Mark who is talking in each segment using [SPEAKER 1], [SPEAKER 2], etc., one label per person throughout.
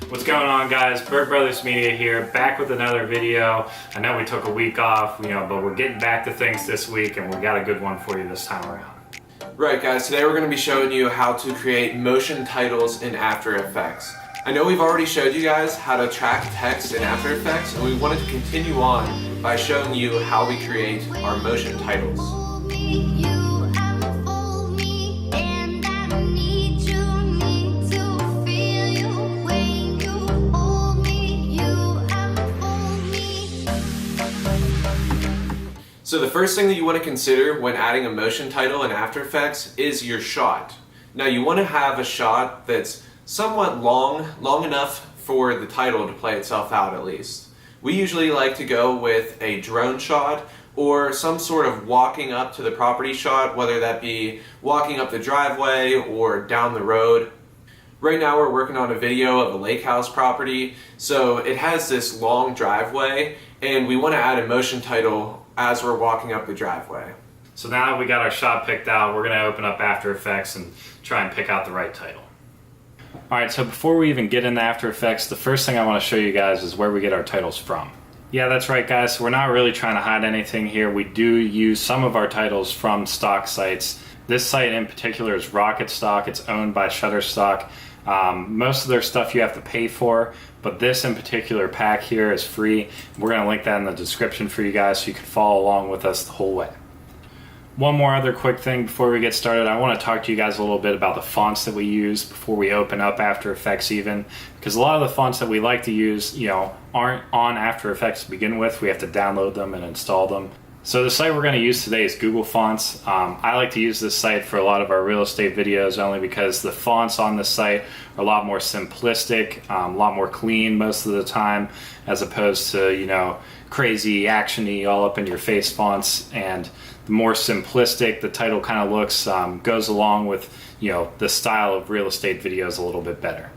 [SPEAKER 1] What's going on, guys? Burgh Brothers Media here, back with another video. I know we took a week off, but we're getting back to things this week, and we got a good one for you this time around.
[SPEAKER 2] Right, guys, today we're going to be showing you how to create motion titles in After Effects. I know we've already showed you guys how to track text in After Effects, and we wanted to continue on by showing you how we create our motion titles. So the first thing that you want to consider when adding a motion title in After Effects is your shot. Now you want to have a shot that's somewhat long enough for the title to play itself out at least. We usually like to go with a drone shot or some sort of walking up to the property shot, whether that be walking up the driveway or down the road. Right now we're working on a video of a lake house property, so it has this long driveway and we want to add a motion title as we're walking up the driveway.
[SPEAKER 1] So now that we got our shot picked out, we're going to open up After Effects and try and pick out the right title. Alright, so before we even get into After Effects, the first thing I want to show you guys is where we get our titles from. Yeah, that's right, guys, so we're not really trying to hide anything here. We do use some of our titles from stock sites. This site in particular is Rocket Stock. It's owned by Shutterstock. Most of their stuff you have to pay for, but this in particular pack here is free. We're going to link that in the description for you guys so you can follow along with us the whole way. One more other quick thing before we get started. I want to talk to you guys a little bit about the fonts that we use before we open up After Effects even, because a lot of the fonts that we like to use, aren't on After Effects to begin with. We have to download them and install them. So the site we're going to use today is Google Fonts. I like to use this site for a lot of our real estate videos only because the fonts on this site are a lot more simplistic, a lot more clean most of the time, as opposed to, crazy, actiony, all up in your face fonts. And the more simplistic the title kind of looks, goes along with, the style of real estate videos a little bit better.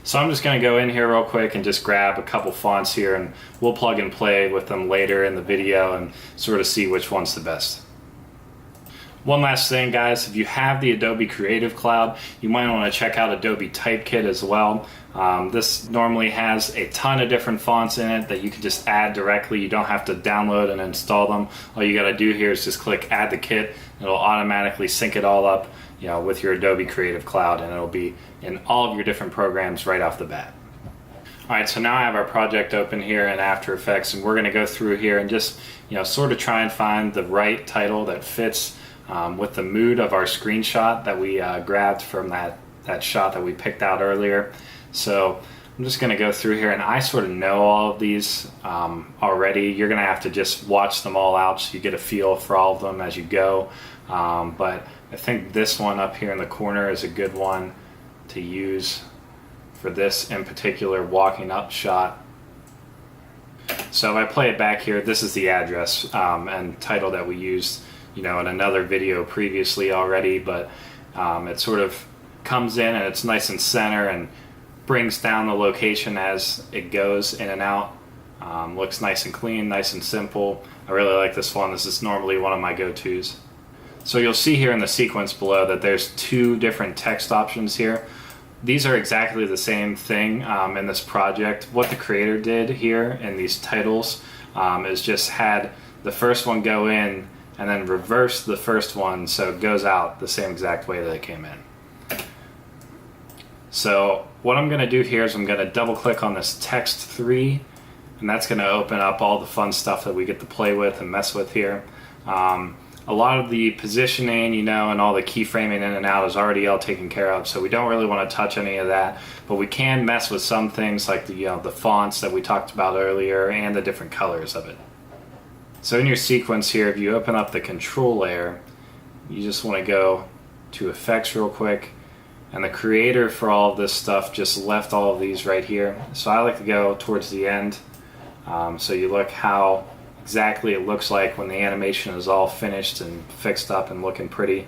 [SPEAKER 1] So I'm just going to go in here real quick and just grab a couple fonts here, and we'll plug and play with them later in the video and sort of see which one's the best. One last thing, guys, if you have the Adobe Creative Cloud, you might want to check out Adobe Typekit as well. This normally has a ton of different fonts in it that you can just add directly. You don't have to download and install them. All you got to do here is just click Add the Kit. It'll automatically sync it all up with your Adobe Creative Cloud, and it'll be in all of your different programs right off the bat. Alright, so now I have our project open here in After Effects, and we're going to go through here and just sort of try and find the right title that fits with the mood of our screenshot that we grabbed from that shot that we picked out earlier. So I'm just going to go through here, and I sort of know all of these already. You're going to have to just watch them all out so you get a feel for all of them as you go. But I think this one up here in the corner is a good one to use for this in particular walking up shot. So if I play it back here, this is the address and title that we used in another video previously already, but it sort of comes in and it's nice and center and brings down the location as it goes in and out. Looks nice and clean, nice and simple. I really like this one. This is normally one of my go-tos. So you'll see here in the sequence below that there's two different text options here. These are exactly the same thing in this project. What the creator did here in these titles is just had the first one go in and then reverse the first one so it goes out the same exact way that it came in. So what I'm going to do here is I'm going to double click on this text 3, and that's going to open up all the fun stuff that we get to play with and mess with here. A lot of the positioning, and all the keyframing in and out is already all taken care of, so we don't really want to touch any of that. But we can mess with some things like the fonts that we talked about earlier and the different colors of it. So in your sequence here, if you open up the control layer, you just want to go to effects real quick. And the creator for all of this stuff just left all of these right here. So I like to go towards the end. So you look how exactly it looks like when the animation is all finished and fixed up and looking pretty.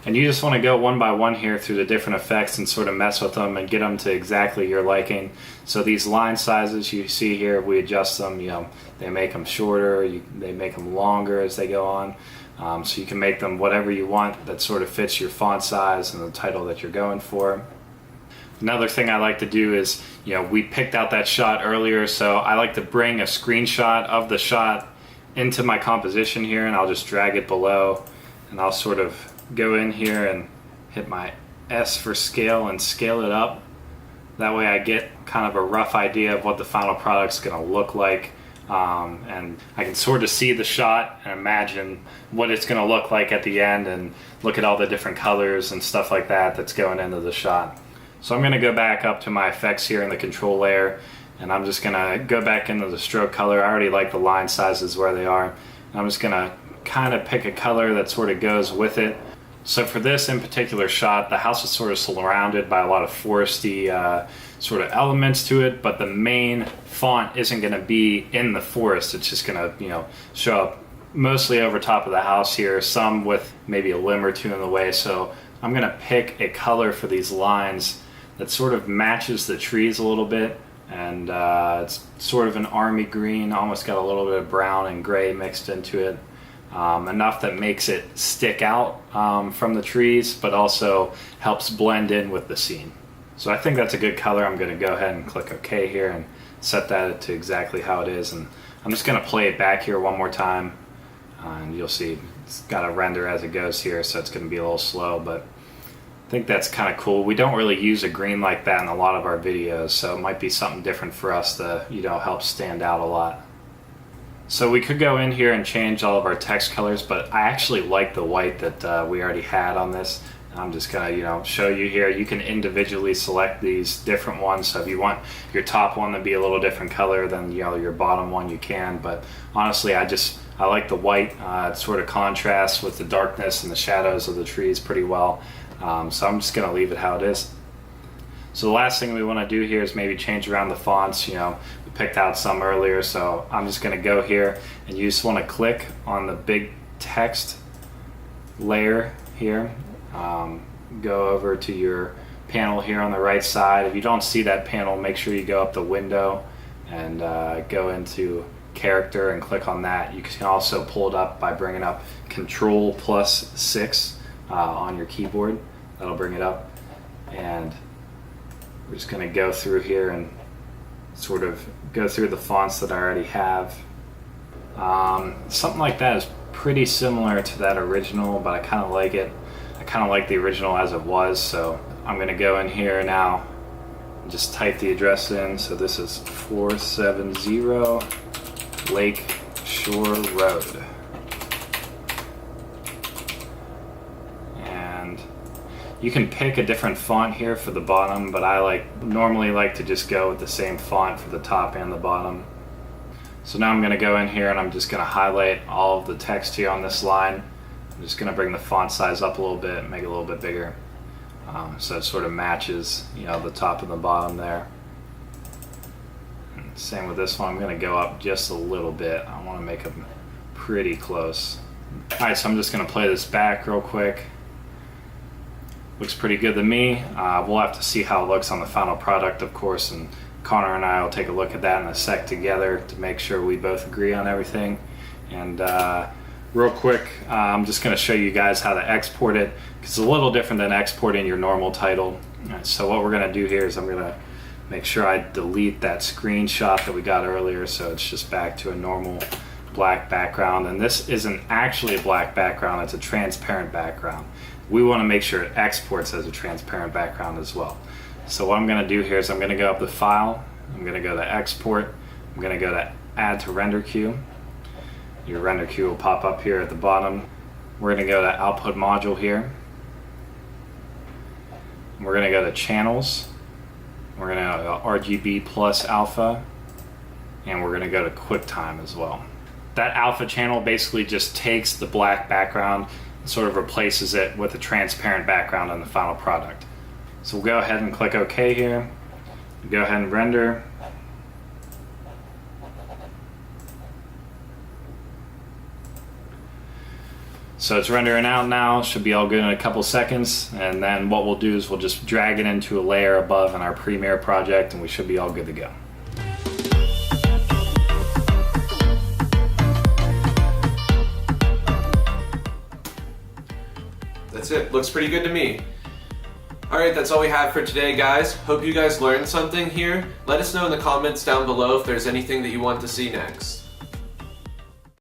[SPEAKER 1] And you just want to go one by one here through the different effects and sort of mess with them and get them to exactly your liking. So these line sizes you see here, we adjust them, they make them shorter, they make them longer as they go on. So you can make them whatever you want that sort of fits your font size and the title that you're going for. Another thing I like to do is, we picked out that shot earlier, so I like to bring a screenshot of the shot into my composition here, and I'll just drag it below, and I'll sort of go in here and hit my S for scale and scale it up. That way I get kind of a rough idea of what the final product's gonna look like. And I can sort of see the shot and imagine what it's gonna look like at the end, and look at all the different colors and stuff like that that's going into the shot. So I'm gonna go back up to my effects here in the control layer, and I'm just gonna go back into the stroke color. I already like the line sizes where they are. And I'm just gonna kind of pick a color that sort of goes with it. So for this in particular shot, the house is sort of surrounded by a lot of foresty sort of elements to it, but the main font isn't gonna be in the forest. It's just gonna, show up mostly over top of the house here, some with maybe a limb or two in the way. So I'm gonna pick a color for these lines that sort of matches the trees a little bit, and it's sort of an army green, almost got a little bit of brown and gray mixed into it, enough that makes it stick out from the trees, but also helps blend in with the scene. So I think that's a good color. I'm going to go ahead and click OK here and set that to exactly how it is, and I'm just going to play it back here one more time, and you'll see it's got to render as it goes here, so it's going to be a little slow, but I think that's kind of cool. We don't really use a green like that in a lot of our videos, so it might be something different for us to, help stand out a lot. So we could go in here and change all of our text colors, but I actually like the white that we already had on this. I'm just gonna, show you here. You can individually select these different ones. So if you want your top one to be a little different color than, your bottom one, you can. But honestly, I like the white. It sort of contrasts with the darkness and the shadows of the trees pretty well. So I'm just gonna leave it how it is. So the last thing we want to do here is maybe change around the fonts. We picked out some earlier, so I'm just gonna go here, and you just want to click on the big text layer here. Go over to your panel here on the right side. If you don't see that panel, make sure you go up the window and go into character and click on that. You can also pull it up by bringing up Control+6 on your keyboard. That'll bring it up, and we're just going to go through here and sort of go through the fonts that I already have. Something like that is pretty similar to that original, but I kind of like it. I kind of like the original as it was, so I'm going to go in here now and just type the address in. So this is 470 Lake Shore Road. And you can pick a different font here for the bottom, but I normally like to just go with the same font for the top and the bottom. So now I'm going to go in here and I'm just going to highlight all of the text here on this line. I'm just going to bring the font size up a little bit, make it a little bit bigger, so it sort of matches, the top and the bottom there. And same with this one. I'm going to go up just a little bit. I want to make them pretty close. All right, so I'm just going to play this back real quick. Looks pretty good to me. We'll have to see how it looks on the final product, of course, and Connor and I will take a look at that in a sec together to make sure we both agree on everything. And real quick, I'm just going to show you guys how to export it, because it's a little different than exporting your normal title. Right, so what we're going to do here is I'm going to make sure I delete that screenshot that we got earlier, so it's just back to a normal black background. And this isn't actually a black background, it's a transparent background. We want to make sure it exports as a transparent background as well. So what I'm going to do here is I'm going to go up to File, I'm going to go to Export, I'm going to go to Add to Render Queue. Your render queue will pop up here at the bottom. We're going to go to Output Module here. We're going to go to Channels. We're going to go to RGB plus Alpha, and we're going to go to QuickTime as well. That Alpha channel basically just takes the black background and sort of replaces it with a transparent background on the final product. So we'll go ahead and click OK here. Go ahead and render. So it's rendering out now, should be all good in a couple seconds, and then what we'll do is we'll just drag it into a layer above in our Premiere project, and we should be all good to go.
[SPEAKER 2] That's it, looks pretty good to me. Alright, that's all we have for today, guys. Hope you guys learned something here. Let us know in the comments down below if there's anything that you want to see next.